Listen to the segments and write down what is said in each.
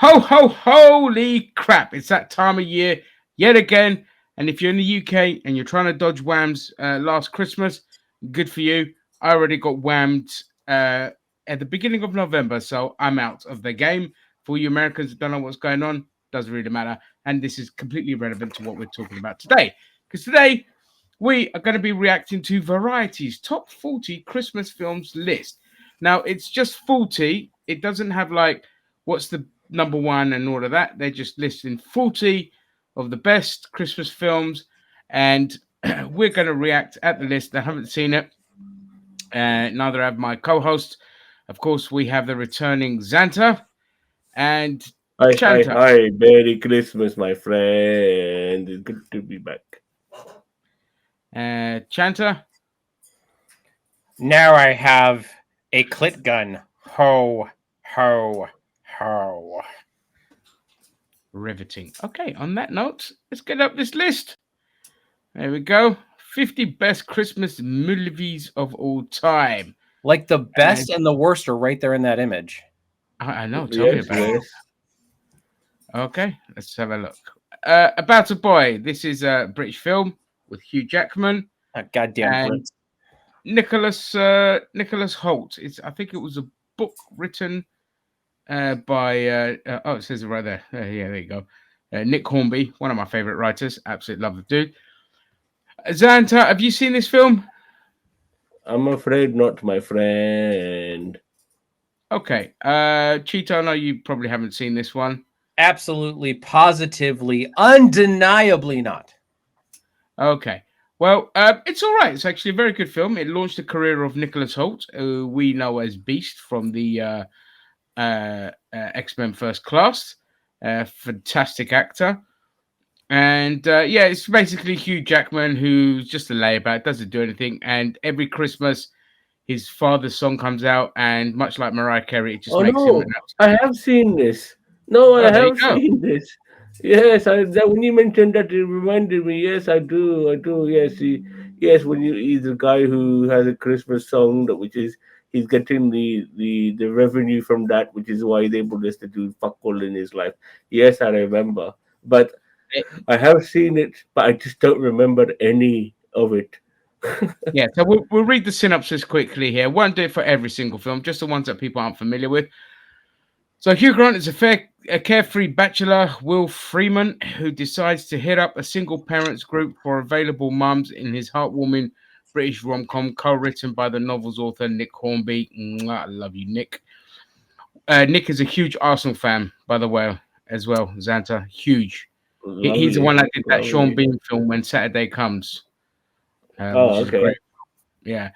Ho, ho, holy crap. It's that time of year yet again. And if you're in the UK and you're trying to dodge whams last Christmas, good for you. I already got whammed at the beginning of November, so I'm out of the game. For you Americans that don't know what's going on, doesn't really matter. And this is completely irrelevant to what we're talking about today. Because today we are going to be reacting to Variety's top 40 Christmas films list. Now, it's just 40. It doesn't have like what's the number one and all of that. They're just listing 40 of the best Christmas films. And we're going to react at the list. I haven't seen it. Neither have my co host. Of course, we have the returning Xanta and Hi, hi, Chanta. hi. Merry Christmas, my friend. It's good to be back. Chanta. Now I have a clit gun. Ho, ho, ho. Riveting. Okay, on that note, let's get up this list. There we go. 50 best Christmas movies of all time. Like the best and the worst are right there in that image. I know. Tell me Yes, about it. yes. Okay, let's have a look. About a Boy. This is a British film with Hugh Jackman Goddamn and Brits. Nicholas Holt. I think it was a book written by it says it right there. Yeah, there you go. Nick Hornby, one of my favorite writers. Absolutely love the dude. Xanta, have you seen this film? I'm afraid not, my friend. Okay. Cheetah, I know you probably haven't seen this one. Absolutely, positively, undeniably not. Okay. Well, it's all right. It's actually a very good film. It launched the career of Nicholas Holt, who we know as Beast from the X-Men First Class. Fantastic actor. And yeah, it's basically Hugh Jackman, who's just a layabout, doesn't do anything. And every Christmas, his father's song comes out, and much like Mariah Carey, it just Oh makes him no, an I absolute. have seen this. No, I Oh, there you have go. seen this. Yes, when you mentioned that, it reminded me. Yes, I do. I do. Yes, yes. He's a guy who has a Christmas song that which is he's getting the revenue from that, which is why he's able just to do fuck all in his life. Yes, I remember. But I have seen it, but I just don't remember any of it. Yeah, so we'll read the synopsis quickly here. Won't do it for every single film, just the ones that people aren't familiar with. So Hugh Grant is a carefree bachelor, Will Freeman, who decides to hit up a single parents group for available mums in his heartwarming British rom-com co-written by the novel's author Nick Hornby. Mwah, I love you, Nick. Nick is a huge Arsenal fan, by the way, as well. Xanta, huge. He's the Lovely, one that did that Sean lovely. Bean film When Saturday Comes, which Oh, is great. okay. Yeah.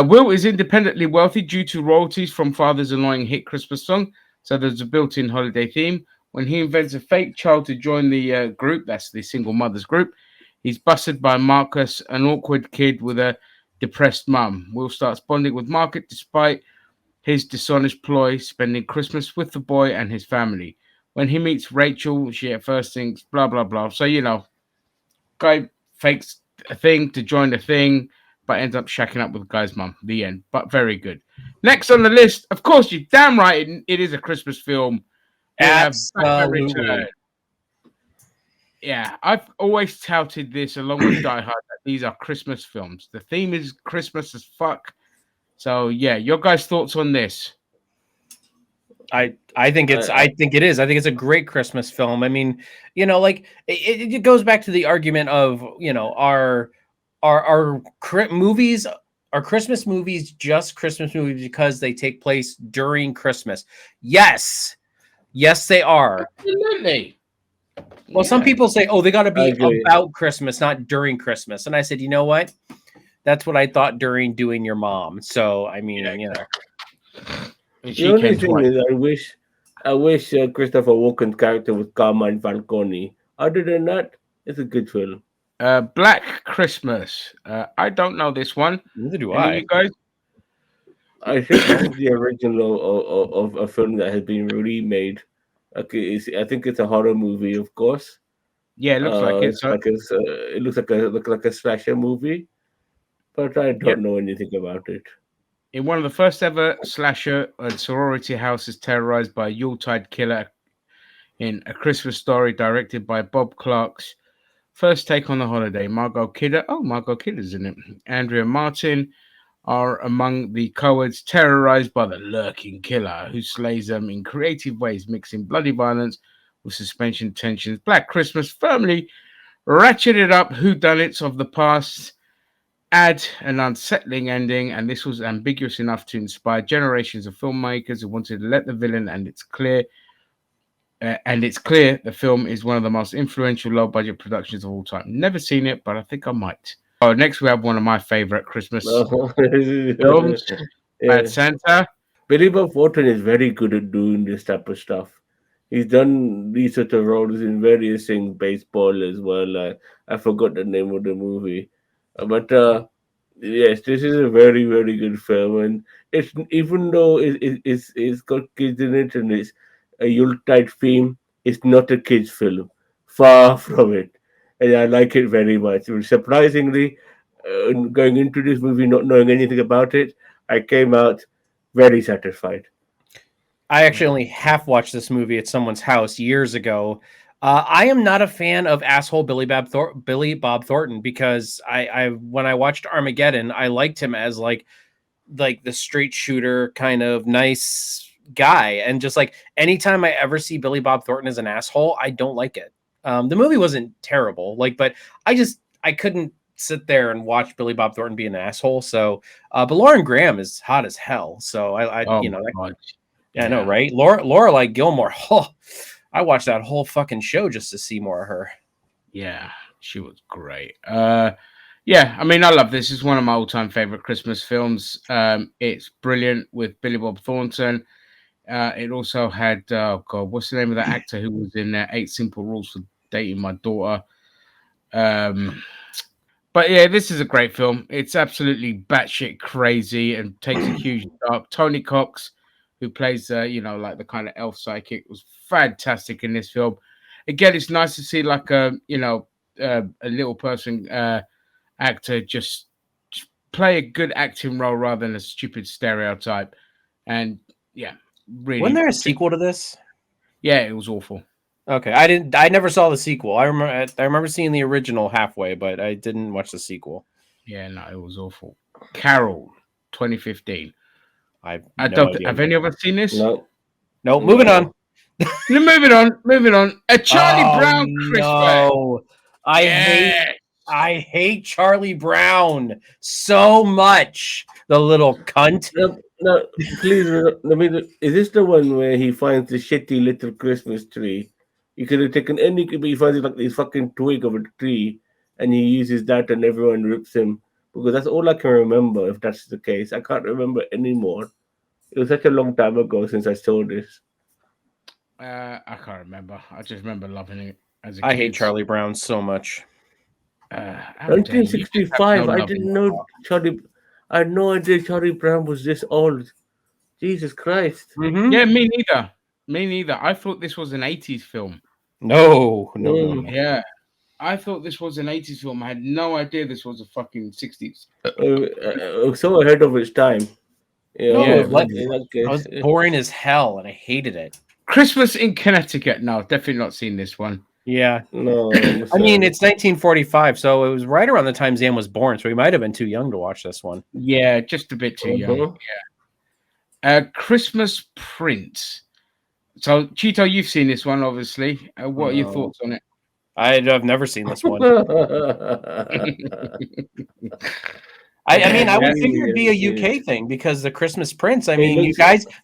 Will is independently wealthy due to royalties from father's annoying hit Christmas song. So there's a built in holiday theme. When he invents a fake child to join the group, that's the single mother's group, he's busted by Marcus, an awkward kid with a depressed mum. Will starts bonding with Marcus despite his dishonest ploy, spending Christmas with the boy and his family. When he meets Rachel, she at first thinks blah, blah, blah. So, guy fakes a thing to join the thing, but ends up shacking up with the guy's mum. The end. But very good. Next on the list, of course, you're damn right, it is a Christmas film. We have Batman Return. Absolutely. Yeah, I've always touted this along with Die Hard that these are Christmas films. The theme is Christmas as fuck. So yeah, your guys' thoughts on this? I think it's I, I think it is. I think it's a great Christmas film. I mean, like it goes back to the argument of movies are Christmas movies just Christmas movies because they take place during Christmas. Yes, yes, they are. Absolutely. Well, some Yeah. people say, oh, they got to I be agree. about Christmas, not during Christmas. And I said, you know what? That's what I thought during doing your mom. So I mean, And The she only came thing twice. is, I wish Christopher Walken's character was Carmine Falcone. Other than that, it's a good film. Black Christmas. I don't know this one. neither do Any of you I. guys? I think this is the original of a film that has been remade. Okay, I think it's a horror movie, of course. Yeah, it looks like it. So It looks like a slasher movie, but I yep. don't know anything about it. In one of the first ever slasher, a sorority house is terrorized by a Yuletide killer in A Christmas Story, directed by Bob Clark's first take on the holiday. Margot Kidder's in it. Andrea Martin are among the cowards terrorized by the lurking killer who slays them in creative ways, mixing bloody violence with suspension tensions. Black Christmas firmly ratcheted up whodunits of the past, add an unsettling ending, and this was ambiguous enough to inspire generations of filmmakers who wanted to let the villain, and it's clear the film is one of the most influential low-budget productions of all time. Never seen it, but I think I might. Oh, next we have one of my favorite Christmas films, Bad Yeah. Santa. Billy Bob Thornton is very good at doing this type of stuff. He's done these sort of roles in various things, baseball as well. I forgot the name of the movie, but yes, this is a very very good film, and it's even though it's got kids in it and it's a Yuletide theme, it's not a kids film, far from it, and I like it very much. Surprisingly, going into this movie not knowing anything about it, I came out very satisfied. I actually only half watched this movie at someone's house years ago. I am not a fan of asshole Billy Bob Thornton because I when I watched Armageddon, I liked him as like the straight shooter kind of nice guy, and just like anytime I ever see Billy Bob Thornton as an asshole, I don't like it. The movie wasn't terrible, but I couldn't sit there and watch Billy Bob Thornton be an asshole. So, but Lauren Graham is hot as hell. So I Oh you my know, god. yeah, I know, right? Laura like Gilmore. Oh, I watched that whole fucking show just to see more of her. Yeah, she was great. Yeah, I mean, I love this. It's one of my all-time favorite Christmas films. It's brilliant with Billy Bob Thornton. It also had, oh god, what's the name of that actor who was in Eight Simple Rules for Dating My Daughter? Um, but yeah, this is a great film. It's absolutely batshit crazy and takes a huge dark. Tony Cox, who plays, like the kind of elf psychic, was fantastic in this film. Again, it's nice to see like a little person actor just play a good acting role rather than a stupid stereotype. And yeah, Wasn't really, there a sequel to this? yeah, it was awful. Okay, I didn't. I never saw the sequel. I remember seeing the original halfway, but I didn't watch the sequel. Yeah, no, it was awful. Carol, 2015. I've I no don't. idea. Have any of us seen this? No, No, moving on. No, moving on. A Charlie Brown Christmas. No, I hate Yeah. I hate Charlie Brown so much. The little cunt. no, no. Please, let me. Is this the one where he finds the shitty little Christmas tree? You could have taken any, but he finds it like this fucking twig of a tree, and he uses that, and everyone rips him. Because that's all I can remember. If that's the case, I can't remember anymore. It was such a long time ago since I saw this. I can't remember. I just remember loving it as a I kid. hate Charlie Brown so much. How dare you? You just have 1965. no I love in didn't your know heart. Charlie. I had no idea Charlie Brown was this old. Jesus Christ. Mhm. Yeah, me neither. Me neither. I thought this was an 80s film. No. Yeah. I thought this was an 80s film. I had no idea this was a fucking 60s. So ahead of its time. Yeah, No, Yeah, almost, what? in that It was case. boring as hell, and I hated it. Christmas in Connecticut. No, definitely not seen this one. Yeah, No, I mean it's 1945, so it was right around the time Zam was born. So he might have been too young to watch this one. Yeah, just a bit too young. Christmas Prince. So, Cheeto, you've seen this one, obviously. What are your No. thoughts on it? I've never seen this one. I mean, I would figure it'd be a UK thing because the Christmas Prince. I mean,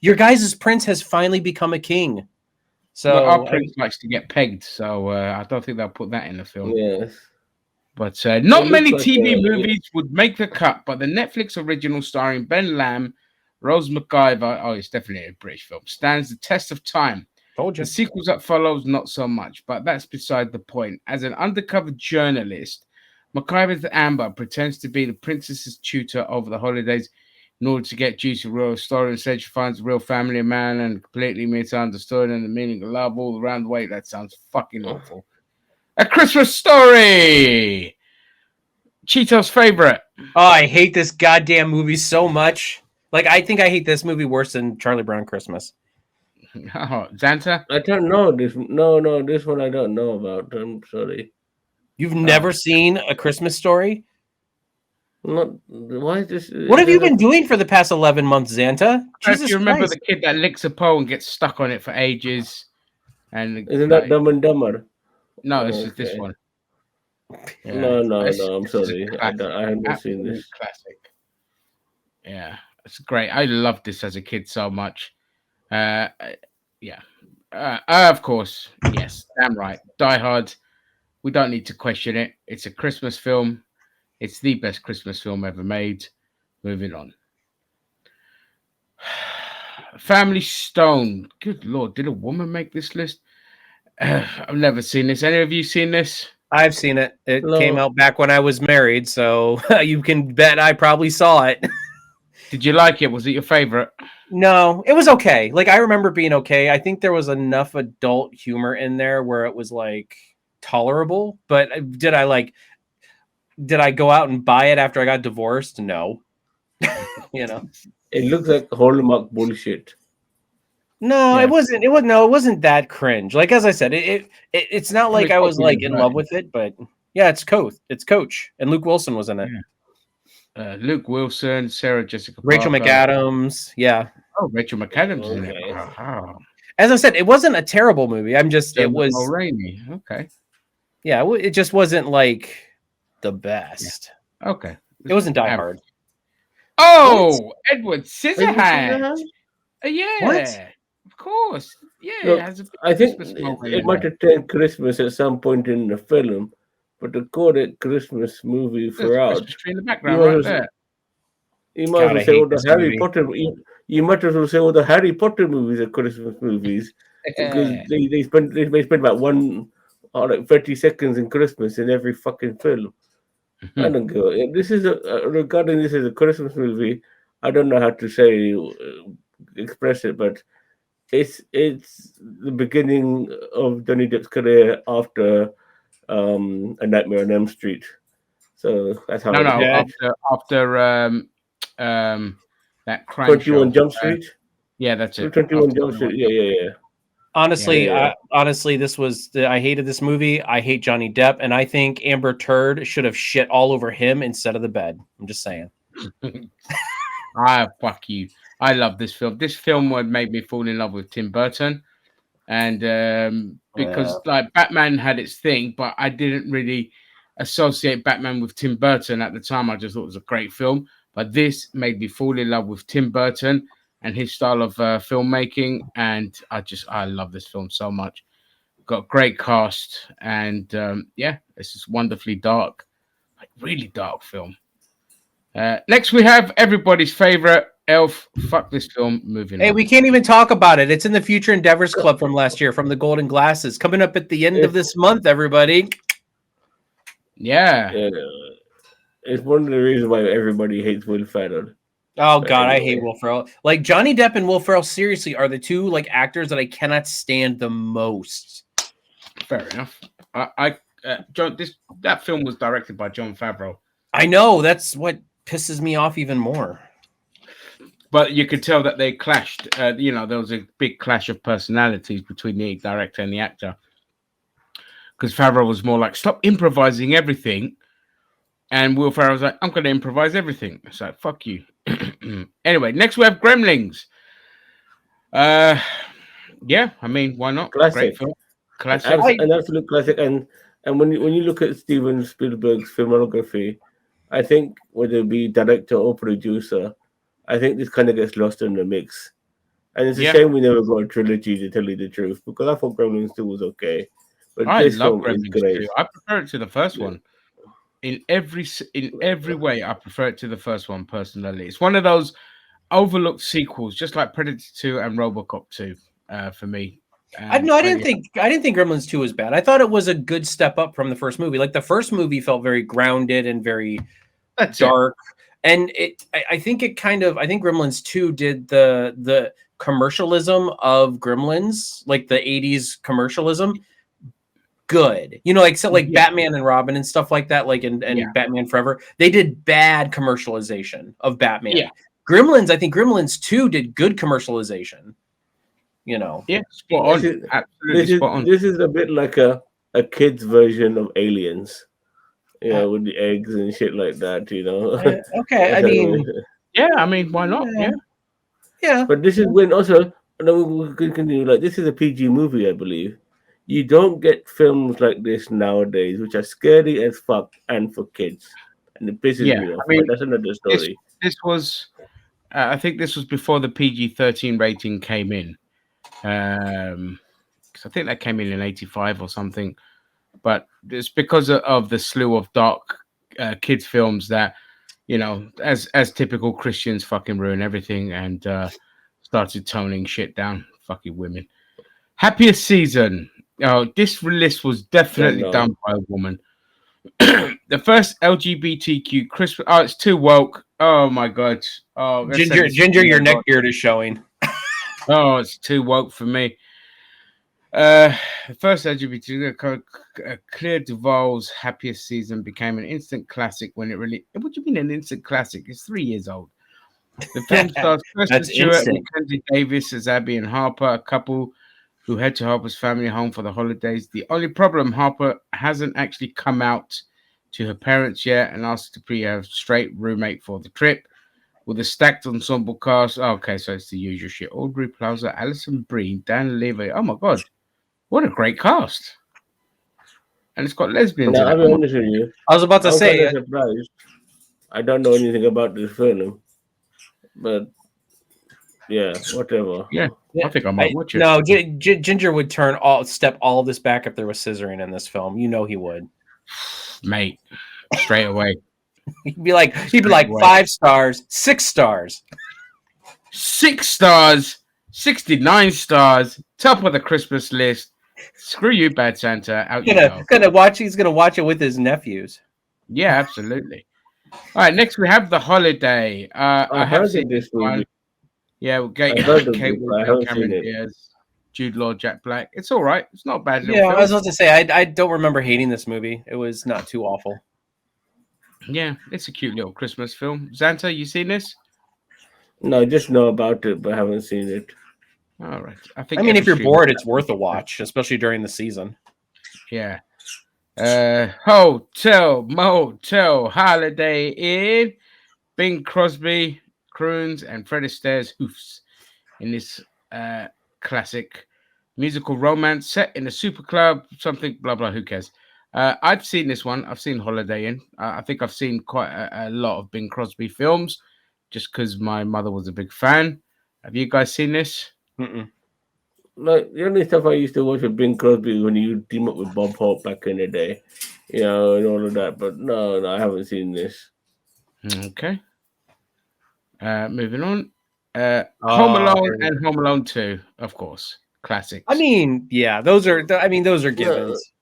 your guys' prince has finally become a king. So Well, our prince likes to get pegged, so I don't think they'll put that in the film. Yes. But not It many looks like, TV movies would make the cut, but the Netflix original starring Ben Lamb, Rose McIver, oh, it's definitely a British film, stands the test of time. told you. The sequels that follows, not so much, but that's beside the point. As an undercover journalist, McIver's Amber pretends to be the princess's tutor over the holidays in order to get juicy real story. Instead, she finds a real family man and completely misunderstood and the meaning of love all around the way. That sounds fucking awful. A Christmas Story! Cheeto's favorite. Oh, I hate this goddamn movie so much. Like, I think I hate this movie worse than Charlie Brown Christmas. Oh, Xanta. I don't know this. No, this one I don't know about. I'm sorry. You've Oh. never seen A Christmas Story? Not why is this? What have you been doing for the past 11 months, Xanta? If Jesus you remember Christ. the kid that licks a pole and gets stuck on it for ages, and Isn't like, that Dumb and Dumber? no, it's just this Okay. one. Yeah, No. I'm this is a sorry. classic, I haven't seen absolute this. classic. Yeah, it's great. I loved this as a kid so much. Yeah. Of course, yes, damn right. Die Hard. We don't need to question it. It's a Christmas film. It's the best Christmas film ever made. Moving on. Family Stone. Good Lord, did a woman make this list? I've never seen this. Any of you seen this? I've seen it. It came No. out back when I was married, so you can bet I probably saw it. Did you like it? Was it your favorite? No, it was okay. Like I remember being okay. I think there was enough adult humor in there where it was like tolerable, but did I go out and buy it after I got divorced? No. You know. It looks like Hallmark bullshit. No, Yeah. it wasn't. It wasn't that cringe. Like as I said, it's not like It's I was popular, like in right? love with it, but yeah, it's Coach, and Luke Wilson was in it. Yeah. Luke Wilson, Sarah Jessica Rachel Parker. McAdams, yeah. Oh, Rachel McAdams is in it. Okay. Wow. As I said, it wasn't a terrible movie. It Dermot was, Mulroney. Okay. yeah, it just wasn't like the best. Okay. It wasn't Die Average. Hard. Oh, Edward Scissorhands. Yeah. What? Of course. Yeah, Look, it has a big I think Christmas moment it in might there. have turned Christmas at some point in the film, but to call it Christmas movie There's a throughout, Christmas tree in the you background might right as, there. you might God, as well I say hate all the this Harry movie. Potter. You might as well say all the Harry Potter movies are Christmas movies because they spend about like 30 seconds in Christmas in every fucking film. I don't go. This is regarding this as a Christmas movie. I don't know how to say express it, but it's the beginning of Johnny Depp's career after A Nightmare on Elm Street. So that's how No, I no. look at it. After that crime 21 show. Jump Street. Yeah, that's it. 21 After Jump 21 Street. Yeah. Honestly, Yeah. honestly, I hated this movie. I hate Johnny Depp, and I think Amber Turd should have shit all over him instead of the bed. I'm just saying. Fuck you. I love this film. This film would make me fall in love with Tim Burton. And because like Batman had its thing, but I didn't really associate Batman with Tim Burton at the time. I just thought it was a great film. But this made me fall in love with Tim Burton and his style of filmmaking. And I love this film so much. Got a great cast. And yeah, it's just wonderfully dark, like really dark film. Next, we have everybody's favorite Elf. Fuck this film. Moving Hey, on. we can't even talk about it. It's in the Future Endeavors Club from last year, from the Golden Glasses, coming up at the end of this month. Everybody, Yeah. It's one of the reasons why everybody hates Will Ferrell. oh But god, I anyway. hate Will Ferrell. Like Johnny Depp and Will Ferrell, seriously, are the two like actors that I cannot stand the most. Fair enough. That film was directed by Jon Favreau, I know that's what pisses me off even more. but you could tell that they clashed. There was a big clash of personalities between the director and the actor, because Favreau was more like, "Stop improvising everything," and Will Ferrell was like, "I'm going to improvise everything." It's like, "Fuck you." Anyway, next we have Gremlins. Yeah, I mean, why not? Classic. Great film, classic. An absolute classic. And when you look at Steven Spielberg's filmography, I think whether it be director or producer, I think this kind of gets lost in the mix. And it's a Yeah. shame we never got a trilogy, to tell you the truth, because I thought Gremlins 2 was okay. But I this love film is Gremlins great. too. I prefer it to the first one. In every way, I prefer it to the first one personally. It's one of those overlooked sequels, just like Predator 2 and RoboCop 2, for me. I didn't think Gremlins 2 was bad. I thought it was a good step up from the first movie. Like the first movie felt very grounded and very dark. And I think Gremlins 2 did the commercialism of Gremlins, like the 80s commercialism, good. Batman and Robin and stuff like that, like and Batman Forever. They did bad commercialization of Batman. Yeah. Gremlins, I think Gremlins 2 did good commercialization. You know. Yeah, spot This on. is Absolutely spot on. this is a bit like a kid's version of Aliens. You Uh, know, with the eggs and shit like that. You know. okay, I That's how mean, Yeah, I mean, why not? yeah, Yeah, yeah, But this is when also, no, we can continue. Like this is a PG movie, I believe. You don't get films like this nowadays, which are scary as fuck and for kids, and it pisses yeah. me off. I But mean, that's another this story. this was. I think this was before the PG-13 rating came in. 'Cause I think that came in '85 or something. But it's because of the slew of dark kids films that as typical Christians, fucking ruin everything and started toning shit down. Fucking women. Happiest season. Oh, this list was Don't definitely know. done by a woman. The first LGBTQ Christmas. Oh, it's too woke. Oh my god. Oh, let's send this. Ginger, your neck beard is showing. Oh, it's too woke for me. The first LGBT Clear Duval's Happiest Season became an instant classic when it really. What do you mean an instant classic? It's 3 years old. The film stars Kristen That's Stewart and instant. Mackenzie Davis as Abby and Harper, a couple who head to Harper's family home for the holidays. The only problem, Harper hasn't actually come out to her parents yet and asked to be a straight roommate for the trip. With a stacked ensemble cast. Oh, okay, so it's the usual shit. Audrey Plaza, Alison Brie, Dan Levy. Oh my god. What a great cast. And it's got lesbians Now, in it. I'll be Oh my, honest with you. I was about to I'm kind say, of surprised. I don't know anything about this film, but yeah, whatever. yeah. I think I might I watch it. no, Ginger would step all of this back if there was scissoring in this film. You know he would. Mate, straight away. He'd be like Straight away. 5 stars, 6 stars. 6 stars, 69 stars, top of the Christmas list. Screw you, Bad Santa. Out you go. He's gonna watch it with his nephews. Yeah, absolutely. All right, next we have The Holiday. I I have heard seen of this this one. movie. Yeah, with I heard of Kate this, but I Winslet, haven't seen Cameron it. Diaz, Jude Law, Jack Black. It's all right. It's not a bad little Yeah, I was film. about to say I don't remember hating this movie. It was not too awful. Yeah, it's a cute little Christmas film. Xanta, you seen this? No, I just know about it, but haven't seen it. All right. I think I mean, if every you're streamer. bored, it's worth a watch, especially during the season. Yeah. Hotel, Motel, Holiday Inn, Bing Crosby, Croons, and Fred Astaire's Hoofs in this classic musical romance set in a super club, something, blah, blah, who cares? I've seen this one. I've seen Holiday Inn. I think I've seen quite a lot of Bing Crosby films just because my mother was a big fan. Have you guys seen this? Mm-mm. Like the only stuff I used to watch with Bing Crosby when you team up with Bob Hope back in the day, you know, and all of that. But no, I haven't seen this. Okay. Moving on. Home Alone and Home Alone 2, of course. Classics. I mean, yeah, those are givens.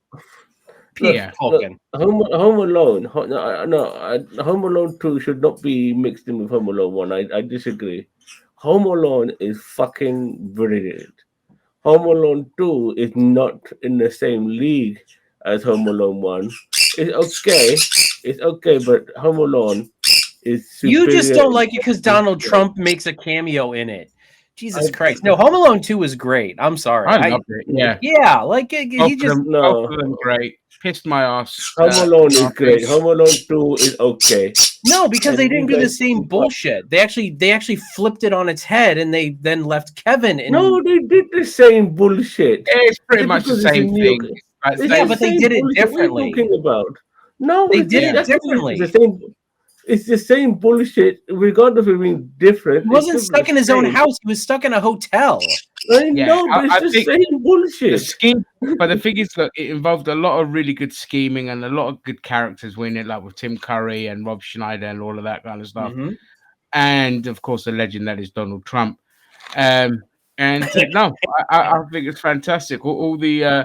Pete Yeah. Culkin. Home Alone. Home Alone 2 should not be mixed in with Home Alone 1. I disagree. Home Alone is fucking brilliant. Home Alone 2 is not in the same league as Home Alone 1. It's okay, but Home Alone is superior. You just don't like it because Donald Trump makes a cameo in it. Jesus I- Christ. No, Home Alone 2 is great. I'm sorry. I loved it. Yeah. Yeah, like he just Both of them great. Pissed my ass. Home Alone is last great. week. Home Alone 2 is okay. no, because And they you didn't do the guys- same bullshit. They actually flipped it on its head and they then left Kevin in. No, they did the same bullshit. It's pretty Just much the because it's same in New thing. York. It's It's Yeah, the but they same did it bullshit. differently. What are you talking about? No, They it's did it that's differently. The same. It's the same bullshit, regardless of being different. He wasn't It's still stuck the in his own same. house. He was stuck in a hotel. I Yeah, know, but I it's the think same the bullshit. scheme, but the thing is, look, it involved a lot of really good scheming and a lot of good characters winning, like with Tim Curry and Rob Schneider and all of that kind of stuff. Mhm. And of course, the legend that is Donald Trump. And no, I think it's fantastic. All the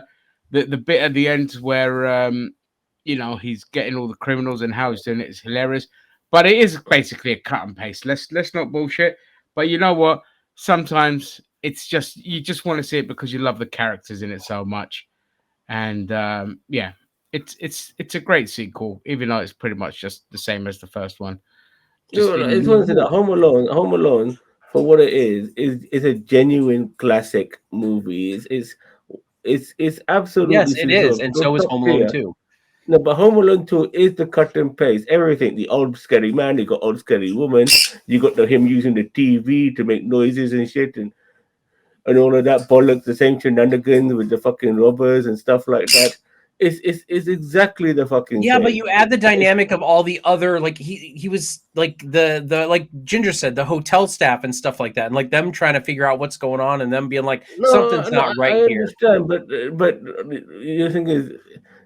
bit at the end where he's getting all the criminals and how he's doing it is hilarious. But it is basically a cut and paste. Let's not bullshit. But you know what? Sometimes it's just you just want to see it because you love the characters in it so much. And yeah, it's a great sequel, even though it's pretty much just the same as the first one. Just It's one thing that Home Alone for what it is a genuine classic movie. It's Yes, absolutely it is, superb. and No so is top Home Alone tier. 2. No, but Home Alone 2 is the cut and paste. Everything. The old scary man, you got old scary woman, you got him using the TV to make noises and shit and all of that bollocks, the same shenanigans with the fucking robbers and stuff like that. It's exactly the fucking Yeah, but same. you add the dynamic of all the other, like he was like the like Ginger said, the hotel staff and stuff like that, and like them trying to figure out what's going on and them being like No, something's no, not right I here. understand, but the thing is,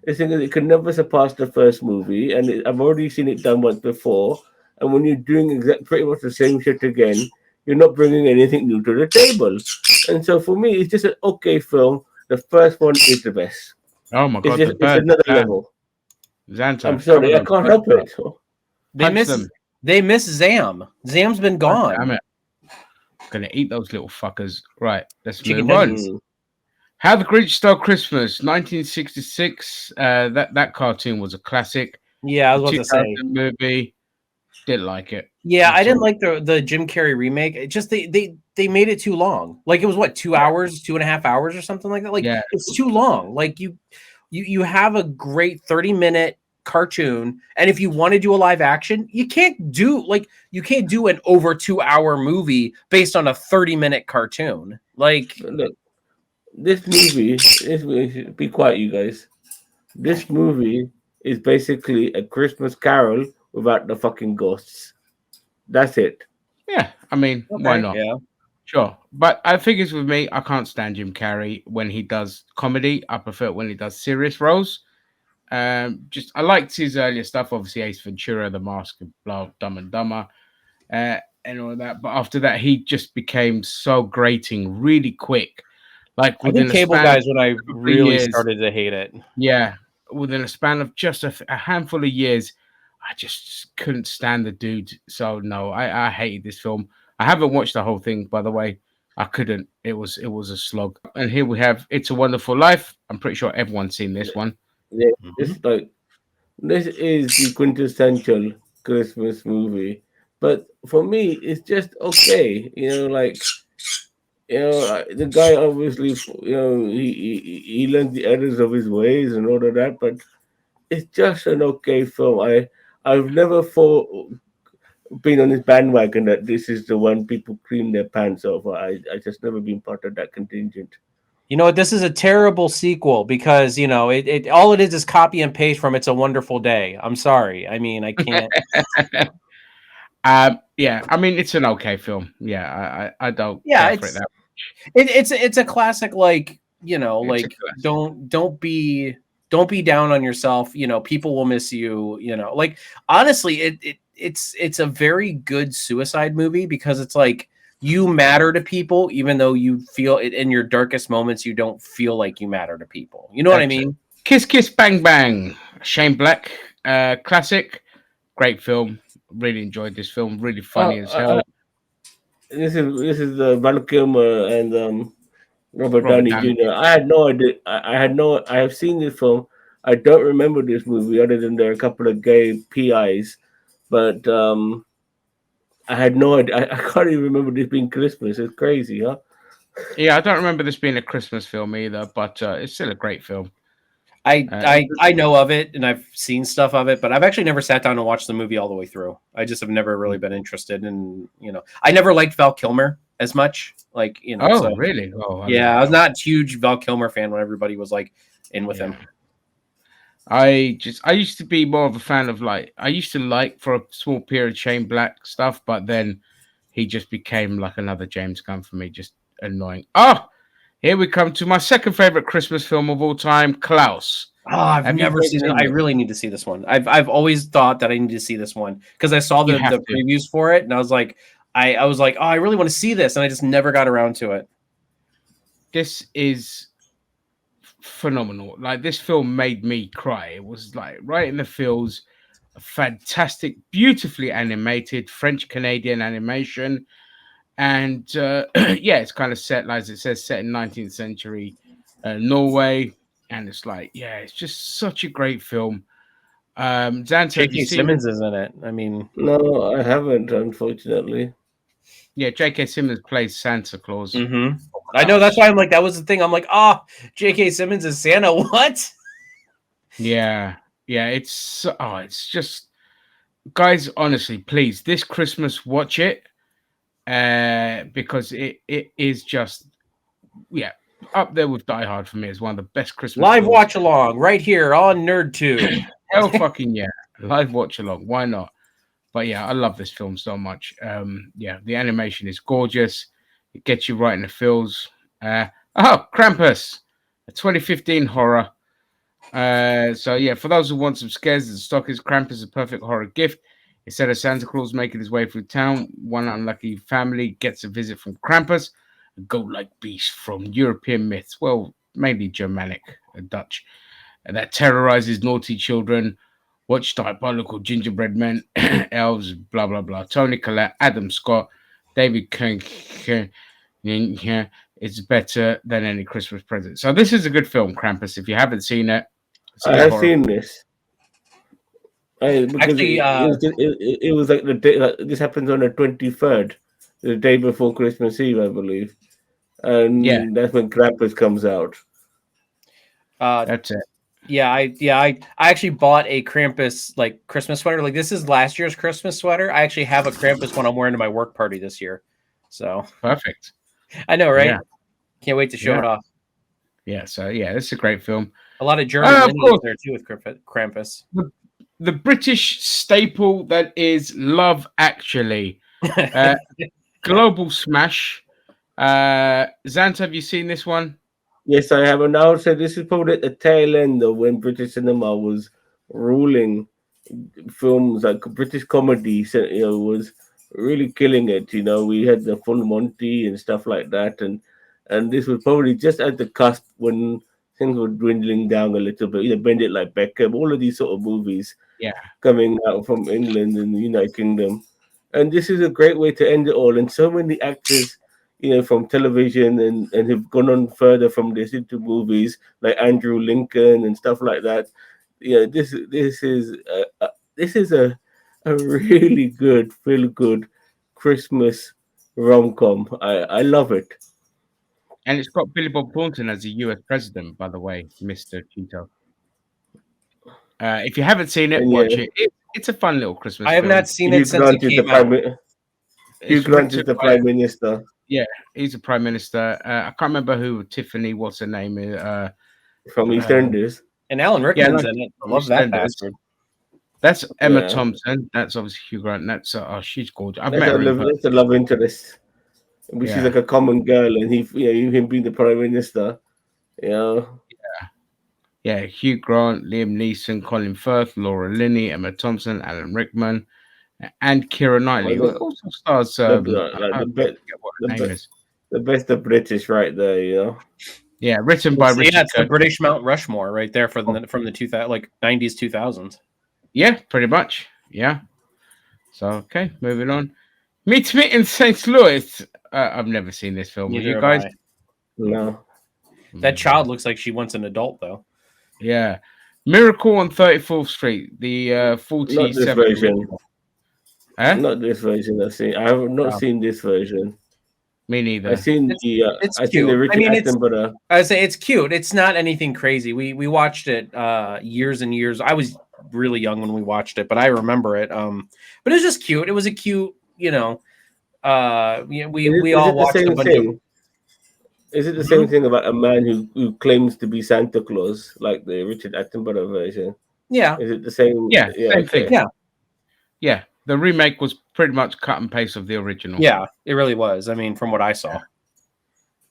it could never surpass the first movie, and I've already seen it done once before. And when you're doing pretty much the same shit again, you're not bringing anything new to the table. And so for me, it's just an okay film. The first one is the best. Oh my It's god, just the it's bird, another Zan, level. I'm Xanto, cover sorry, I those can't birds help up, it. They punch miss them. they miss Zam. Zam's been God damn gone. it, gonna eat those little fuckers. Right, let's Chicken move on. nuggets. Mm. How the Grinch Stole Christmas, 1966. That cartoon was a classic. Yeah, I The was about to say. 2000 movie, didn't like it Yeah, I at didn't all. like the Jim Carrey remake. It just they made it too long. Like it was what 2 hours, 2.5 hours, or something like that. Like Yeah, it's too long. Like you have a great 30-minute cartoon, and if you want to do a live action, you can't do an over 2 hour movie based on a 30-minute cartoon. Like Look, be quiet, you guys. This movie is basically a Christmas Carol without the fucking ghosts. That's it. yeah. I mean, why okay, not? yeah. Sure, but I think it's with me. I can't stand Jim Carrey when he does comedy. I prefer it when he does serious roles. Just I liked his earlier stuff, obviously Ace Ventura, The Mask, and blah, Dumb and Dumber, and all of that. But after that, he just became so grating really quick, like I think within a Cable span of Guys when I a couple of really years. started to hate it. Yeah, within a span of just a handful of years, I just couldn't stand the dude. So no, I hated this film. I haven't watched the whole thing, by the way. I couldn't. It was a slog. And here we have It's a Wonderful Life. I'm pretty sure everyone's seen this one. Yeah, Mhm. this like this is the quintessential Christmas movie. But for me, it's just okay. The guy obviously, he learned the errors of his ways and all of that. But it's just an okay film. I've never been on this bandwagon that this is the one people cream their pants over. I just never been part of that contingent. You know what? This is a terrible sequel because it all it is copy and paste from "It's a Wonderful Day." I'm sorry. I mean, I can't. Yeah, I mean it's an okay film. Yeah, I don't Yeah, care for it it's that. it's a classic. Like It's a like classic. don't be down on yourself. People will miss you. Like honestly, it's a very good suicide movie because it's like you matter to people, even though you feel it in your darkest moments. You don't feel like you matter to people. You know what I That's it. mean? Kiss Kiss Bang Bang, Shane Black, classic, great film. Really enjoyed this film. Really Uh, funny as I, I, hell. this is Val Kilmer and Robert Robert Downey Downey Jr. I had no idea. I have seen this film. I don't remember this movie other than there are a couple of gay PIs, but I had no idea. I can't even remember this being Christmas. It's crazy, huh? Yeah, I don't remember this being a Christmas film either, but it's still a great film. I It's I I know of it and I've seen stuff of it, but I've actually never sat down and watched the movie all the way through. I just have never really been interested in, I never liked Val Kilmer as much. Like, oh so really? Oh, I love yeah, I was Val. not a huge Val Kilmer fan when everybody was like in with him. Yeah, I used to be more of a fan of like I used to like for a small period Shane Black stuff, but then he just became like another James Gunn for me, just annoying. Oh, here we come to my second favorite Christmas film of all time, Klaus. Oh, I've Have you never both seen it. seen I this? really need to see this one. I've always thought that I need to see this one because I saw You the have the to. previews for it and I was like, I was like, oh, I really want to see this, and I just never got around to it. This is phenomenal. Like this film made me cry. It was like right in the feels. A fantastic, beautifully animated French Canadian animation, and yeah, it's kind of set like it says, set in 19th century Norway, and it's like yeah, it's just such a great film. Xanta, have you J.K. seen it? Simmons is in it. I mean, No, I haven't, unfortunately. Yeah, J.K. Simmons plays Santa Claus. Mm-hmm. I know, that's why I'm like, that was the thing. I'm like, J.K. Simmons is Santa. What? Yeah, yeah. It's just, guys. Honestly, please, this Christmas, watch it, because it is just, yeah, up there with Die Hard for me. It's one of the best Christmas Live films. watch along right here on NerdTube. Hell, fucking yeah, live watch along. Why not? But yeah, I love this film so much. Yeah, the animation is gorgeous. It gets you right in the feels. Krampus, a 2015 horror. So yeah, for those who want some scares, the stock is Krampus is a perfect horror gift. Instead of Santa Claus making his way through town, one unlucky family gets a visit from Krampus, a goat-like beast from European myths, well, mainly Germanic, Dutch, that terrorizes naughty children. Watch diabolical gingerbread men, elves, blah blah blah. Tony Collette, Adam Scott, David Kern. Yeah, it's better than any Christmas present. So this is a good film, Krampus. If you haven't seen it, it's a I good have horror. seen this. Because Actually, it was like the day. Like, this happens on the 23rd, the day before Christmas Eve, I believe, Yeah, and that's when Krampus comes out. that's it. I actually bought a Krampus like Christmas sweater. Like, this is last year's Christmas sweater. I actually have a Krampus one I'm wearing to my work party this year. So Perfect. I know, right? Yeah, Can't wait to show yeah, it off. yeah. So yeah, this is a great film. A lot of German Of lineage course, there too with Krampus. the British staple that is Love Actually, uh, global smash. Zant, have you seen this one? Yes, I have, and I would say this is probably at the tail end of when British cinema was ruling films like British comedy. Was really killing it. We had the Full Monty and stuff like that, and this was probably just at the cusp when things were dwindling down a little bit. Bend It Like Beckham, all of these sort of movies Yeah, coming out from England and the United Kingdom. And this is a great way to end it all. And so many actors, from television and have gone on further from this into movies like Andrew Lincoln and stuff like that. This is a really good, feel good Christmas rom com. I love it. and it's got Billy Bob Thornton as the U.S. president, by the way, Mister Cheeto. If you haven't seen it, And yeah, watch it. It's a fun little Christmas I have not film. seen Hugh it since it Grant is the came out. Hugh It's Grant is written the by, prime minister yeah, he's a prime minister. I can't remember who Tiffany, what's her name is. from EastEnders. And Alan Yeah, Rickman's no, in it. I from love that EastEnders. bastard. That's Emma Yeah, Thompson. That's obviously Hugh Grant. That's she's gorgeous. I've that's met a her in love, person. that's a love interest. But she's Yeah, like a common girl, and him being the prime minister. Yeah, yeah. Hugh Grant, Liam Neeson, Colin Firth, Laura Linney, Emma Thompson, Alan Rickman, and Keira Knightley. like It also stars. I the forget what the her name best, is. the best of British right there. Yeah, written by Richard It's the Curtis. British Mount Rushmore right there from the 2000 like 90s 2000s. Yeah, pretty much. Yeah. So okay, moving on. Meet Me in St. Louis. I've never seen this film. Have Neither you have guys? I. No, That child looks like she wants an adult though. Yeah. Miracle on 34th Street, the not this 47 version. original. Huh? Not this version. I have not Oh, seen this version. me I've neither. seen It's the it's I seen the cute. I Richard mean, it's Attenborough I would say it's cute. It's not anything crazy. We watched it years and years. I was really young when we watched it, but I remember it. But it was just cute. It was a cute, we Is all it the watched a same bunch of. thing? Is it the same Mhm. thing about a man who claims to be Santa Claus, like the Richard Attenborough version? Yeah. Is it the same? Yeah, Yeah, same thing. okay. Yeah. Yeah. The remake was pretty much cut and paste of the original. Yeah, it really was. I mean, from what I saw.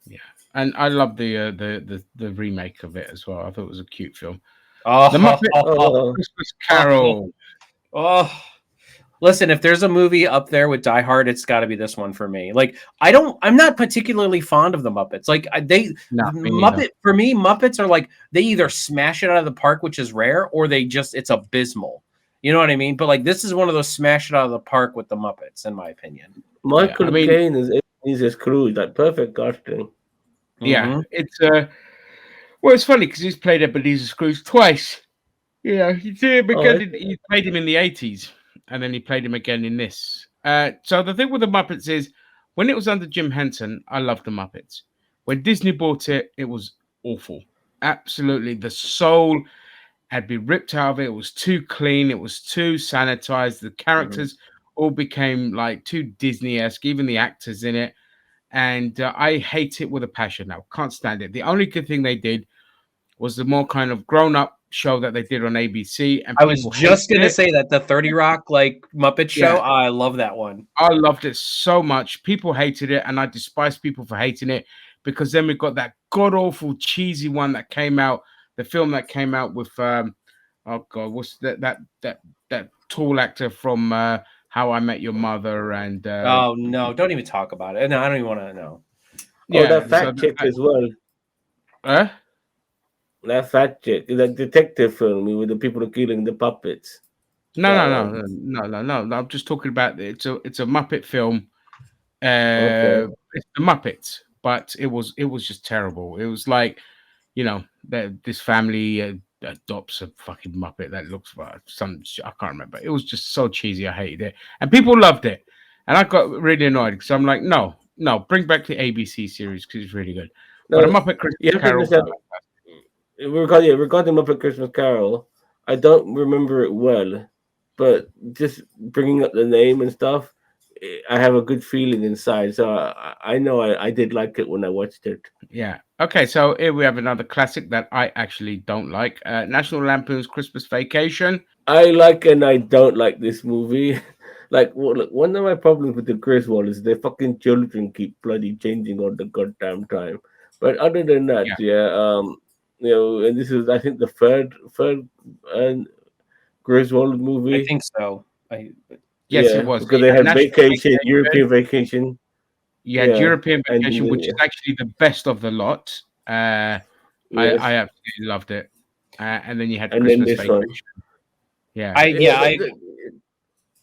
Yeah. And I love the remake of it as well. I thought it was a cute film. Oh, The Muppet Oh, Christmas Carol. oh. Listen, if there's a movie up there with Die Hard, it's got to be this one for me. Like, I'm not particularly fond of the Muppets. Like, No, me neither. For me, Muppets are like, they either smash it out of the park, which is rare, or it's abysmal. You know what I mean? But like, this is one of those smash it out of the park with the Muppets, in my opinion. Michael I mean, Caine is a Scrooge, like perfect casting. yeah, Mhm. it's well, it's funny because he's played Ebenezer Scrooge twice. Yeah, he did Oh, again. He played him in the 80s, and then he played him again in this. So the thing with the Muppets is, when it was under Jim Henson, I loved the Muppets. When Disney bought it, it was awful. Absolutely, the soul had been ripped out of it. It was too clean. It was too sanitized. The Mhm. characters all became like too Disney-esque, even the actors in it. And I hate it with a passion now. Can't stand it. The only good thing they did was the more kind of grown-up show that they did on ABC, and I was people hated just gonna it. say that the 30 Rock like Muppet Yeah, Show. I love that one. I loved it so much. People hated it, and I despise people for hating it because then we got that god awful cheesy one that came out, the film that came out with oh god, what's that tall actor from How I Met Your Mother and Oh no, don't even talk about it. No, I don't even want to know. Oh, that yeah, so fat chick as well. uh, That fat chick, that detective film with the people killing the puppets. no, That no, no, one. no. I'm just talking about it's a Muppet film. Okay. It's the Muppets, but it was just terrible. It was like that this family adopts a fucking Muppet that looks like I can't remember. It was just so cheesy. I hated it, and people loved it, and I got really annoyed because I'm like, no, no, bring back the ABC series because it's really good. But a No, Muppet you Christmas have to Carol, understand. Regarding Muppet Christmas Carol, I don't remember it well, but just bringing up the name and stuff, I have a good feeling inside. So I know I did like it when I watched it. yeah. Okay, so here we have another classic that I actually don't like. National Lampoon's Christmas Vacation. I like and I don't like this movie. Like, look, one of my problems with the Griswold is their fucking children keep bloody changing all the goddamn time. But other than that, Yeah. yeah, and this is I think the third uh, Griswold I movie. think so. I Yes, it Yeah, was. because You they had had National vacation, Vacation. European vacation. You had Yeah, European and Vacation, which is actually the best of the lot. I yes, absolutely loved it. And then you had and then Christmas this one. Vacation. Yeah. I Yeah, yeah, I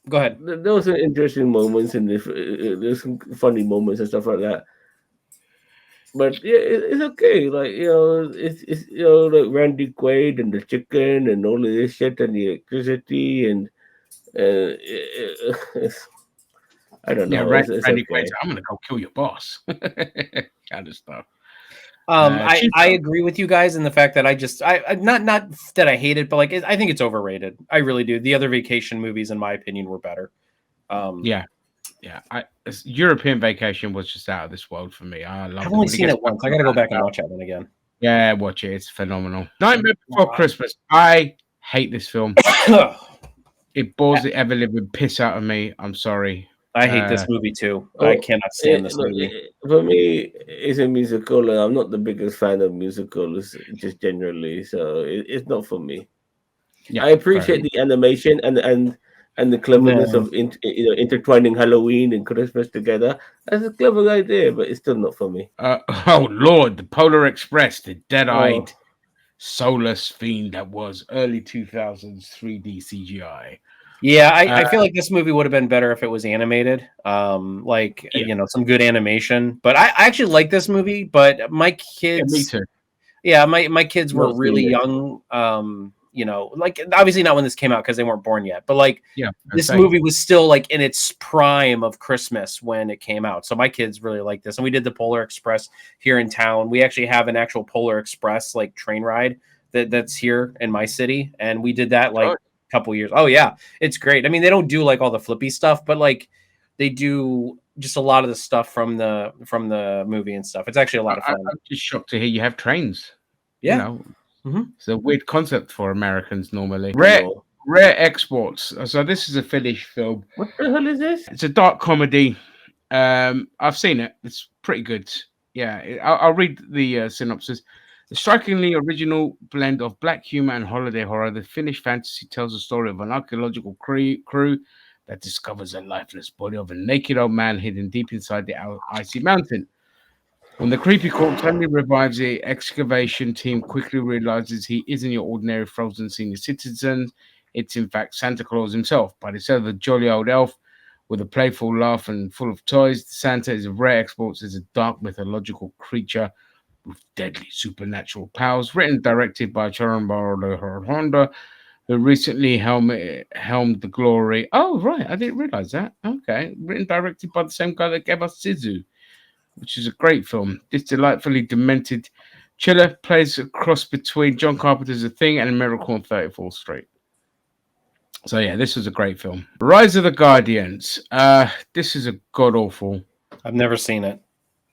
go ahead. there was some interesting moments in this. There's some funny moments and stuff like that. But yeah, it's okay. Like it's like Randy Quaid and the chicken and all of this shit and the electricity and it's, I don't Yeah, know. It's Randy Quaid okay. said, "I'm gonna go kill your boss," kind of stuff. Chief, I agree with you guys in the fact that I not that I hate it, but like I think it's overrated. I really do. The other vacation movies, in my opinion, were better. Um, yeah, yeah. European Vacation was just out of this world for me. I I've loved it only when he seen gets it back once. on I the got to go back and roundabout. watch that one again. Yeah, watch it. It's phenomenal. Nightmare Before Christmas. I hate this film. It bores the ever living piss out of me. I'm sorry. I hate Uh, this movie too. I Oh, cannot stand this look, movie. for me, it's a musical, and I'm not the biggest fan of musicals, just generally. So it's not for me. yeah, I fair appreciate enough. the animation and the cleverness No. of intertwining Halloween and Christmas together. That's a clever idea, but it's still not for me. Oh Lord, the Polar Express, the Oh, dead-eyed, soulless fiend that was early 2000s 3D CGI. Yeah, Uh, I feel like this movie would have been better if it was animated. Like yeah, some good animation. But I actually like this movie, but my yeah, me kids too. yeah, my kids were not really seen it. young. Like obviously not when this came out because they weren't born yet, but like Yeah, I this say, movie was still like in its prime of Christmas when it came out. So my kids really like this. And we did the Polar Express here in town. We actually have an actual Polar Express like train ride that's here in my city. And we did that like oh, a couple years. Oh yeah, it's great. I mean, they don't do like all the flippy stuff, but like they do just a lot of the stuff from the movie and stuff. It's actually a lot of fun. I'm just shocked to hear you have trains. You Yeah. know, Mhm. it's a weird concept for Americans normally. Rare, No. rare exports. So this is a Finnish film. What the hell is this? It's a dark comedy. I've seen it. It's pretty good. Yeah, I'll read the synopsis. The strikingly original blend of black humor and holiday horror, the Finnish fantasy tells the story of an archaeological crew that discovers a lifeless body of a naked old man hidden deep inside the icy mountain. When the creepy corpse suddenly revives, the excavation team quickly realizes he isn't your ordinary frozen senior citizen. It's in fact Santa Claus himself, but instead of a jolly old elf with a playful laugh and full of toys, Santa is of rare exports as a dark mythological creature with deadly supernatural powers. Written and directed by Charan Honda, who recently helmed The Glory. Oh, right. I didn't realize that. Okay. Written, directed by the same guy that gave us Sizu, which is a great film. This delightfully demented chiller plays a cross between John Carpenter's The Thing and A Miracle on 34th Street. So yeah, this was a great film. Rise of the Guardians. This is a god awful. I've never seen it.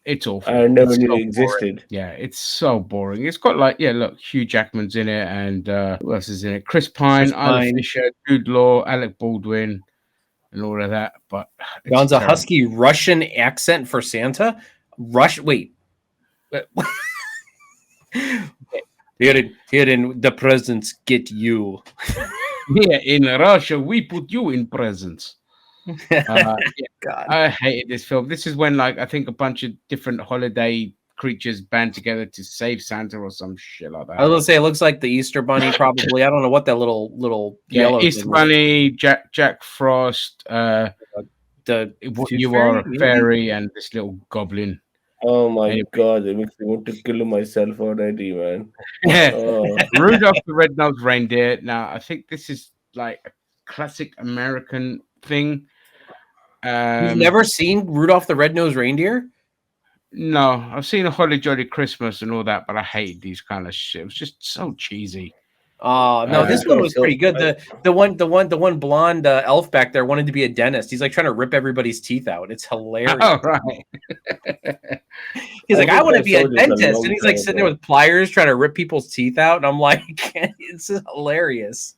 It's awful. I never It's knew so it existed. yeah, it's so boring. It's got like, yeah, look, Hugh Jackman's in it, and who else is in it? Chris Pine, Chris Isla Pine. Fisher, Jude Law, Alec Baldwin, and all of that. But it's John's a terrible. husky Russian accent for Santa. Wait. Here in the presents get you. Yeah, in Russia, we put you in presents. Yeah, God. I hated this film. This is when, like, I think a bunch of different holiday creatures band together to save Santa or some shit like that. I was gonna say it looks like the Easter Bunny, probably. I don't know what that little yellow Easter thing Bunny, Jack Frost. the You are a fairy and this little goblin. Oh my Anyway. god, it makes me want to kill myself already, man. Yeah, Oh, Rudolph the Red-Nosed Reindeer. Now, I think this is like a classic American thing. You've never seen Rudolph the Red-Nosed Reindeer? No, I've seen a Holly Jolly Christmas and all that, but I hate these kind of shit. It was just so cheesy. Oh no, this one was so- pretty good. The one blonde elf back there wanted to be a dentist. He's like trying to rip everybody's teeth out. It's hilarious. Oh, right. He's like, I think want to I be a saw this a dentist, long and he's like time sitting there ago. with pliers trying to rip people's teeth out, and I'm like, it's hilarious.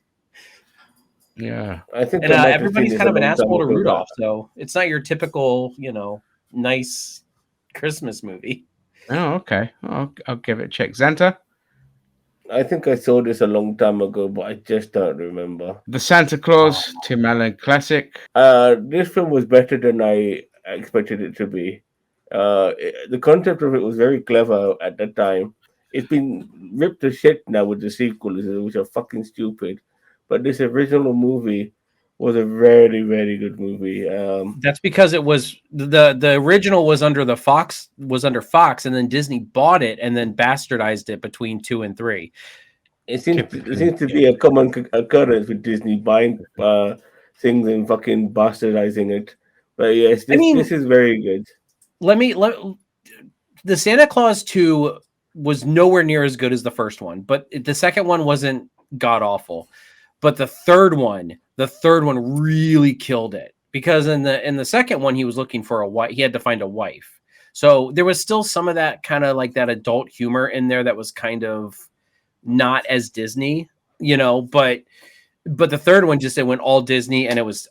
Yeah. I think And I might have everybody's seen kind of this an a long time asshole to ago. Rudolph, so it's not your typical, nice Christmas movie. Oh, okay. I'll give it a check. Xanta, I think I saw this a long time ago, but I just don't remember. The Santa Claus, Tim Allen classic. This film was better than I expected it to be. The concept of it was very clever at the time. It's been ripped to shit now with the sequels, which are fucking stupid. But this original movie was a very, very good movie. That's because it was the original was under Fox, and then Disney bought it and then bastardized it between 2 and 3. It seems to be a common occurrence with Disney buying things and fucking bastardizing it. But yes, this is very good. The Santa Claus 2 was nowhere near as good as the first one, but the second one wasn't god awful. But the third one really killed it, because in the second one he was looking for a wife. He had to find a wife. So there was still some of that kind of like that adult humor in there that was kind of not as Disney, but the third one just, it went all Disney, and it was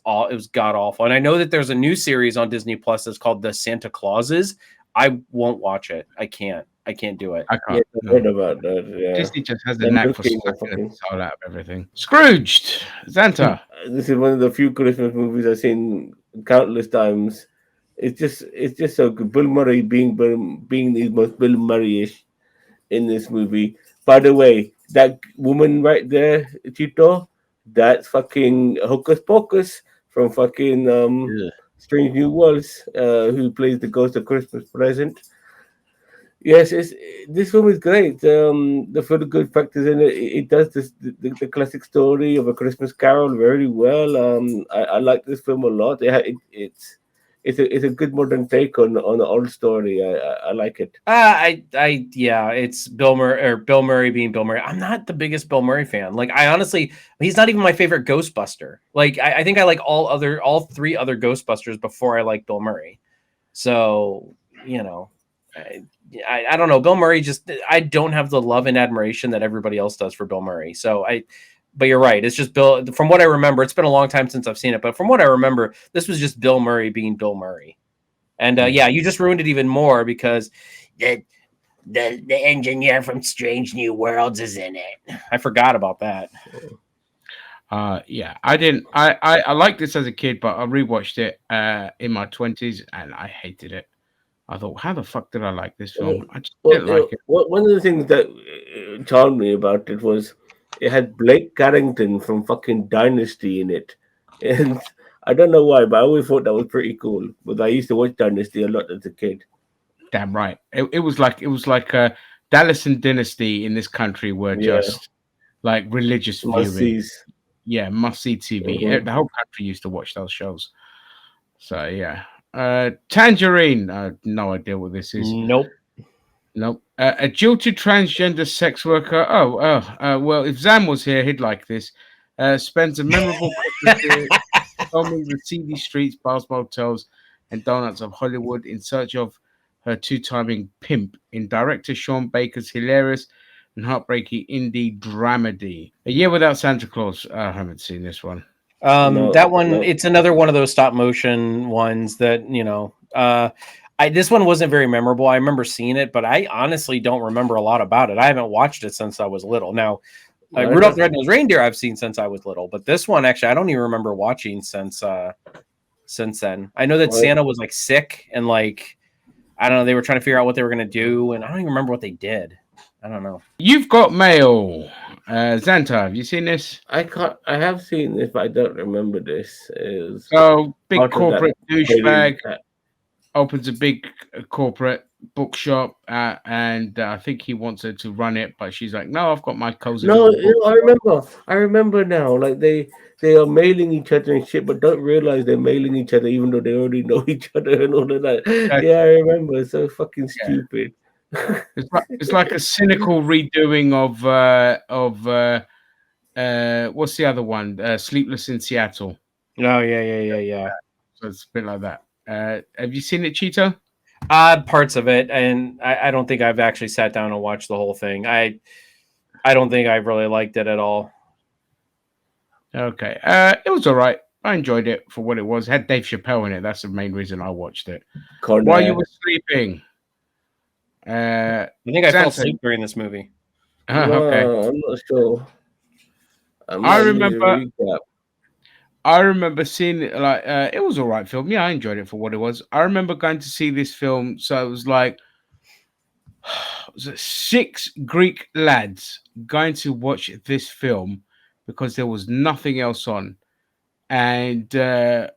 god awful. And I know that there's a new series on Disney Plus that's called The Santa Clauses. I won't watch it. I can't do it. I Yeah, can't. I heard about that. Yeah. Disney just has a I'm knack for looking sucking fucking- the soul out of everything. Scrooged, Xanta. This is one of the few Christmas movies I've seen countless times. It's just so good. Bill Murray being the most Bill Murray-ish in this movie. By the way, that woman right there, Chito, that's fucking Hocus Pocus from fucking Strange New Worlds, who plays the Ghost of Christmas Present. Yes, this film is great. The feel good factors in it. It does the classic story of A Christmas Carol very well. I like this film a lot. It's a good modern take on the old story. I like it. It's Bill Murray being Bill Murray. I'm not the biggest Bill Murray fan. Like, I honestly, he's not even my favorite Ghostbuster. Like, I think I like all 3 other Ghostbusters before I like Bill Murray. So, I don't know. Bill Murray I don't have the love and admiration that everybody else does for Bill Murray. So but you're right. It's just Bill. From what I remember, it's been a long time since I've seen it, but from what I remember, this was just Bill Murray being Bill Murray. And you just ruined it even more because the engineer from Strange New Worlds is in it. I forgot about that. I didn't. I liked this as a kid, but I rewatched it in my 20s and I hated it. I thought, how the fuck did I like this film? I just didn't like it. One of the things that charmed me about it was it had Blake Carrington from fucking Dynasty in it, and I don't know why, but I always thought that was pretty cool. But I used to watch Dynasty a lot as a kid. Damn right. It was like Dallas and Dynasty in this country were just like religious viewing. Must-sees. Yeah, must see TV. Mhm. The whole country used to watch those shows. So yeah. Tangerine. No idea what this is. Nope. Nope. A jilted transgender sex worker. Well, if Zam was here, he'd like this. Spends a memorable Christmas day roaming the seedy streets, bars, motels, and donuts of Hollywood in search of her two-timing pimp in director Sean Baker's hilarious and heartbreaking indie dramedy. A Year Without Santa Claus. I haven't seen this one. No, That one, no. it's another one of those stop motion ones that, this one wasn't very memorable. I remember seeing it, but I honestly don't remember a lot about it. I haven't watched it since I was little. Now, I Rudolph don't- the Red-Nosed Reindeer I've seen since I was little, but this one actually I don't even remember watching since then. I know that What? Santa was like sick and like I don't know, they were trying to figure out what they were gonna do, and I don't even remember what they did. I don't know. You've Got Mail. Xanta, have you seen this? I can't. I have seen this, but I don't remember this. Is So, big part of that corporate douchebag alien- opens a big corporate bookshop, and I think he wants her to run it, but she's like, "No, I've got my cozy." No, little book." I remember. I remember now. Like they are mailing each other and shit, but don't realize they're mailing each other, even though they already know each other and all of that. Yeah, I remember. It's so fucking Yeah. stupid. It's like a cynical redoing of what's the other one? Sleepless in Seattle. Oh yeah. So it's a bit like that. Have you seen it, Cheetah? Parts of it, and I don't think I've actually sat down and watched the whole thing. I don't think I really liked it at all. Okay. It was all right. I enjoyed it for what it was. It had Dave Chappelle in it. That's the main reason I watched it. Con While Air. you were sleeping. I think I fell Xanta. asleep during this movie. Okay. No, I'm not sure. I not really remember- recap. I remember seeing it like it was all right film. Yeah, I enjoyed it for what it was. I remember going to see this film, so it was like was it 6 Greek lads going to watch this film because there was nothing else on, and I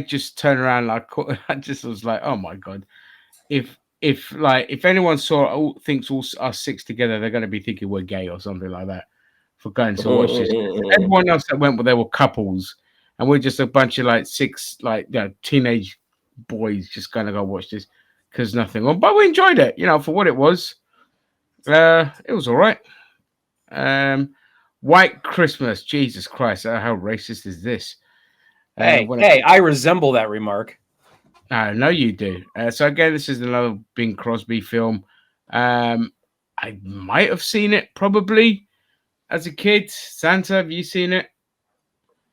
just turned around like I just was like, oh my god, if anyone thinks all us 6 together, they're going to be thinking we're gay or something like that for going to watch this. Everyone else that went, well, they were couples, and we're just a bunch of like 6 teenage boys just gonna go watch this because nothing on. But we enjoyed it, for what it was. It was all right. White Christmas, Jesus Christ, how racist is this? I resemble that remark. I know you do. So again, this is another Bing Crosby film. I might have seen it probably as a kid. Santa, have you seen it?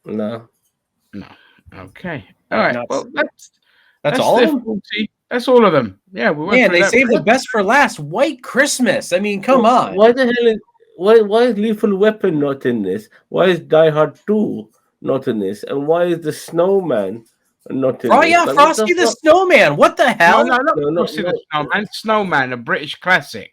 No. No. Okay. All right. Not Well, seen that's all the of them. 40. That's all of them. Yeah, we went Man, through they that. saved the best for last. White Christmas. I mean, come on. Why the hell is why is Lethal Weapon not in this? Why is Die Hard 2 not in this? And why is the Snowman not in Oh this? yeah, Like, what Frosty the fuck? Snowman. What the No, hell? not No, Frosty the Snowman. Snowman, a British classic.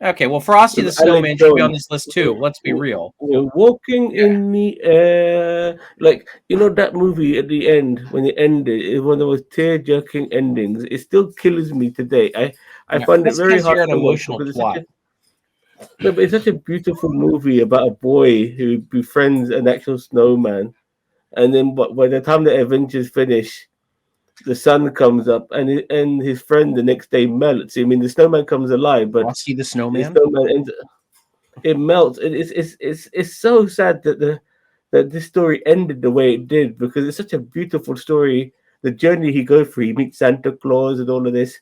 Okay, well, Frosty the Alex Snowman should be on Jones. this list too. Let's be real. We're walking in the air, like that movie at the end when it ended. It was one of those tear-jerking endings. It still kills me today. I Yeah, find it that's very 'cause hard you're an to watch emotional because it's twat. no, but it's such a beautiful movie about a boy who befriends an actual snowman, and then by the time the adventures finish, the sun comes up and his friend the next day melts. I mean, the snowman comes alive, but Frosty the the Snowman. snowman ends. It melts. It's so sad that this story ended the way it did because it's such a beautiful story. The journey he goes through, he meets Santa Claus and all of this.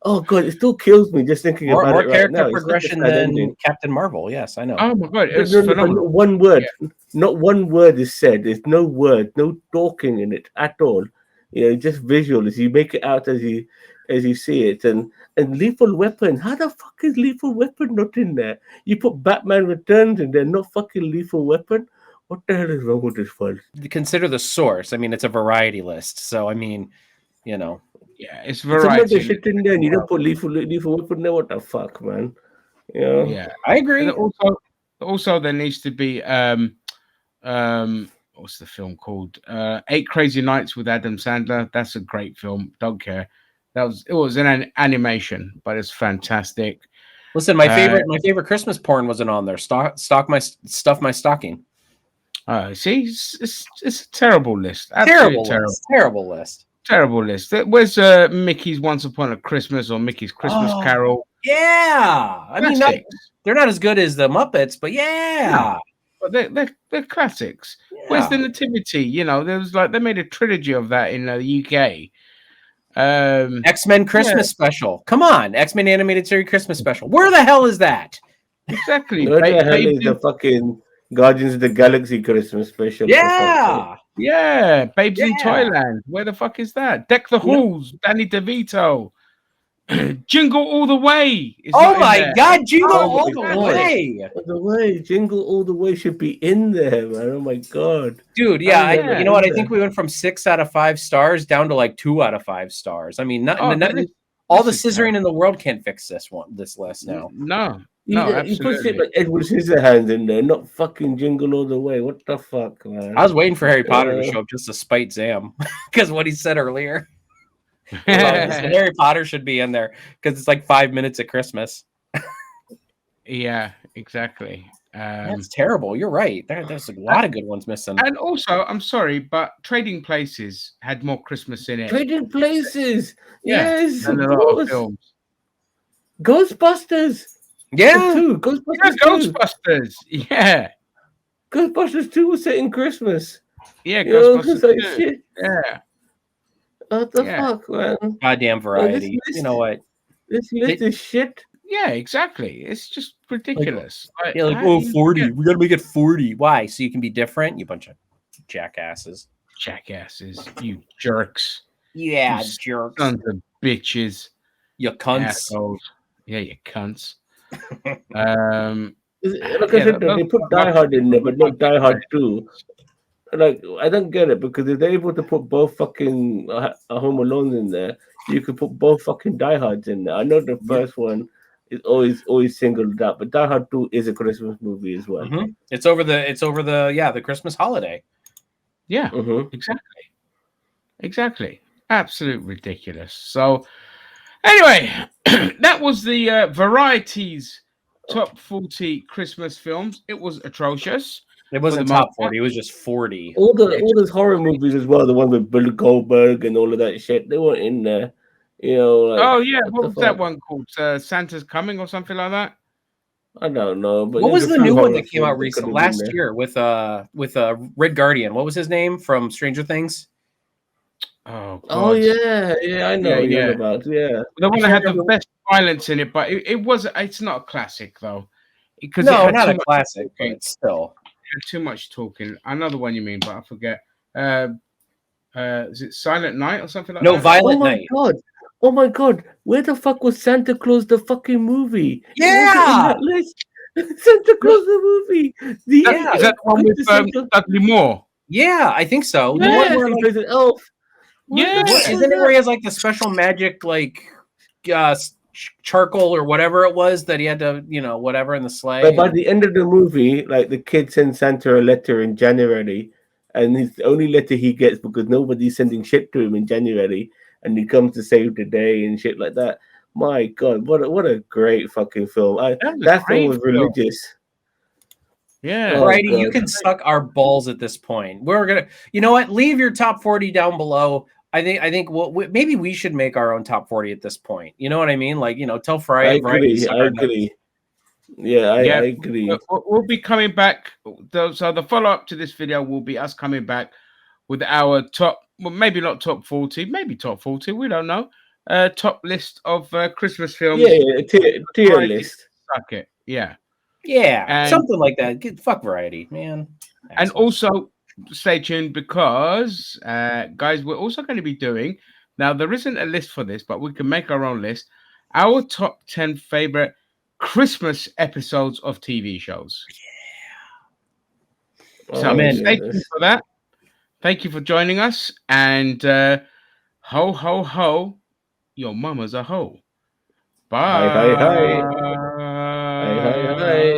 Oh god, it still kills me just thinking about More it right character now. It's such a progression sad than ending. Captain Marvel. Yes, I know. Oh my god, it But was no, but phenomenal. not one word, not one word is said. There's no word, no talking in it at all. Just visual as you make it out as you see it. And Lethal Weapon, how the fuck is Lethal Weapon not in there? You put Batman Returns in there, not fucking Lethal Weapon. What the hell is wrong with this one? Consider the source. I mean, it's a variety list. So I mean, Yeah, it's Some of variety. the shit in there, and you don't put Lethal Weapon there. What the fuck, man? Yeah. I agree. And also there needs to be what's the film called? 8 Crazy Nights with Adam Sandler. That's a great film. Don't care. It was an animation, but it's fantastic. Listen, my favorite Christmas porn wasn't on there. Stuff my stocking. See, it's a terrible list. Absolutely Terrible list. terrible list. Where's Mickey's Once Upon a Christmas or Mickey's Christmas Oh, Carol? yeah. I mean, Classics. they're not as good as the Muppets, but yeah. But they're classics. Where's the Yeah. Nativity? You know, there was like they made a trilogy of that in the UK. X-Men Christmas special. Come on, X-Men animated series Christmas special. Where the hell is that? Exactly. What the hell is the fucking Guardians of the Galaxy Christmas special? Yeah. Yeah, Babes in Yeah. Thailand. Where the fuck is that? Deck the Yeah. Halls, Danny DeVito. Jingle All the Way. Is Oh not in my there. God, Jingle Oh All my the God. Way. All the way, Jingle All the Way should be in there, man. Oh my God. Dude, yeah, yeah. you know what? I think we went from 6 out of 5 stars down to like 2 out of 5 stars. I mean, Oh, all the this is scissoring in the world can't fix this list now. No, You put absolutely. shit like Edward Scissorhands in there, not fucking Jingle All the Way. What the fuck, man? I was waiting for Harry Potter to show up just to spite Zam because what he said earlier. Harry Potter should be in there because it's like 5 minutes at Christmas. Yeah, exactly. That's terrible. You're right. There's a lot of good ones missing. And also, I'm sorry, but Trading Places had more Christmas in it. Trading Places. Yeah, Yes, than of a lot of course. films. Ghostbusters. Yeah. 2. Yeah, Ghostbusters 2. Ghostbusters. Yeah, Ghostbusters 2 was set in Christmas. yeah, You know, Ghostbusters. it's like, 2. shit. Yeah, What the Yeah. fuck, man? Goddamn variety. list- You know what? This list is shit. yeah, exactly. It's just ridiculous. Yeah, like, how oh, do you 40. get We got to make it 40. Why? So you can be different? You bunch of jackasses. jackasses, you jerks, Yeah, You jerks. sons of bitches, You cunts. assholes. Yeah, you cunts. Like I Yeah, said, those they put are Die Hard in there, but not Die Hard right. 2. Like, I don't get it because if they're able to put both fucking Home Alone in there, you could put both fucking Die Hards in there. I know the first one is always singled out, but Die Hard 2 is a Christmas movie as well. Mhm. It's over the Christmas holiday. Yeah, Mm-hmm. exactly. Absolute ridiculous. So, anyway, that was the Varieties top 40 Christmas films. It was atrocious. It wasn't the top most 40. It was just 40. All those horror movies as well, the one with Bill Goldberg and all of that shit, they weren't in there. You know, like, Oh yeah, what what the was that fuck? one called? Santa's Coming or something like that. I don't know. But What there's was a the few new one horror that came out films that recently could've been last there. year with Red Guardian? What was his name from Stranger Things? Oh God. Oh yeah, I know what you're yeah. on about. Yeah. The one I that can't had the remember- best violence in it, but it's not a classic though, because No, it had not too a much classic, talking. but still. It had too much talking. I know the one you mean, but I forget. Is it Silent Night or something like No, that? Oh Violent my Night. god. Oh my god. Where the fuck was Santa Claus the fucking movie? It wasn't in Yeah! that list. Santa Claus the movie. Yeah. Is that the one with quintessential- Dudley Moore? Yeah, I think so. The Yes, one where he like, plays an elf. What Yeah. the fuck was isn't it where he that? has like the special magic like charcoal or whatever it was that he had to, whatever in the sleigh. But by the end of the movie, like the kid sends Santa a letter in January, and it's the only letter he gets because nobody's sending shit to him in January, and he comes to save the day and shit like that. My God, what a great fucking film! That film was religious. Yeah. Oh, Righty, you God. can suck our balls at this point. We're gonna, you know what? Leave your top 40 down below. I think maybe we should make our own top 40 at this point. You know what I mean? Like, tell I Variety. agree. I agree. Yeah, I agree. We'll be coming back. So the follow up to this video will be us coming back with our top, well, maybe not top 40, maybe top 40. We don't know. Top list of Christmas films. Yeah, tier Variety list. Suck it. Yeah. Yeah, And- something like that. Fuck Variety, man. And Assholes. also stay tuned because, guys, we're also going to be doing, now there isn't a list for this, but we can make our own list, our top 10 favorite Christmas episodes of TV shows. So Oh, in. stay tuned for that. Thank you for joining us. And ho, ho, ho, your mama's a hoe. Bye. Hi, hi, hi. Hi, hi, hi.